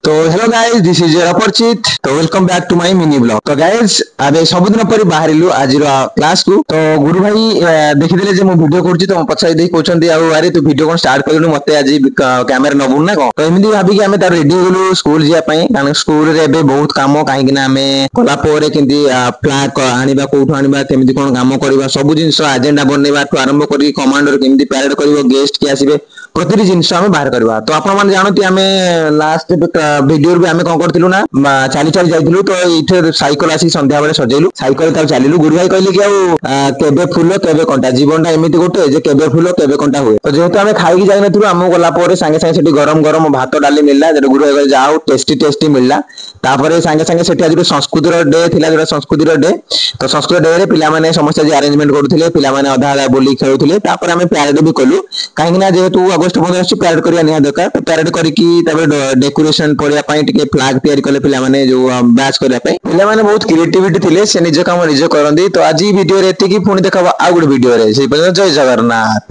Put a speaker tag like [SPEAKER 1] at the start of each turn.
[SPEAKER 1] तो hello guys, this is Aparichit. तो welcome back to my mini blog. तो guys, आबे सबुदिन पर बाहरिलु आज क्लास को। तो गुरु भाई देखिदेले जे मो वीडियो करछि, तो पछाई देई कहउछन्ती आ अरे तू वीडियो कोन स्टार्ट करलु, मते आज कैमरा नबुन ना को। तो एमिदी भाबी कि हमें तार रेडी होलु स्कूल जिया पई, कारण स्कूल रे एबे बहुत काम काहे कि ना हमें कला पोरे केंती फ्लैग आनिबा, कोठु आनिबा, केमिदी कोन काम करबा, सब जिंस एजेंडा बननेबा ठु आरंभ करी कमांडर केमिदी पैरेड करिवो, गेस्ट के आसीबे, प्रति जिनस आम बाहर करवा। तो आपण माने जानती आम लास्ट वीडियो भी आम कौन करथिलु ना, चली चली जाइथिलु। तो इथे साइकिल आसी संध्या बेले सजेलु, साइकिल तार चलिलु। गुरु भाई कहले कि केबे फूल केबे कंटा, जीवनटा एमिति गोटे जे केबे फूल केबे कंटा हुए। तो जेहेतु आम खाई जाई नथिलु, आम गला परे संगे संगे सेठी गरम गरम भात डाली मिलला, जे गुरु भाई कहले जाओ टेस्टी टेस्टी मिलला। तापरे संगे संगे सेठी आज संस्कृतिर डे थिला, जेटा संस्कृतिर डे। तो संस्कृत डे रे पिला माने समस्त जे अरेंजमेंट करूथिले, पिला माने आधा आधा बोली खेलुथिले। तापरे आम पैरेड भी कलु, काहे ना जेहेतु अगस्त 15 पैरेड करिया निया दरकार। तो पैरेड करिकी तापर डेकोरेशन पड़िया पई टिके फ्लैग तयारी कले पिला माने, जो बैच करिया पई पिला माने बहुत क्रिएटिविटी थिले, से निज काम निज करंदी। तो आज वीडियो रे एतिकी, पुणी देखाबा आ गुड वीडियो रे। से जय जगन्नाथ।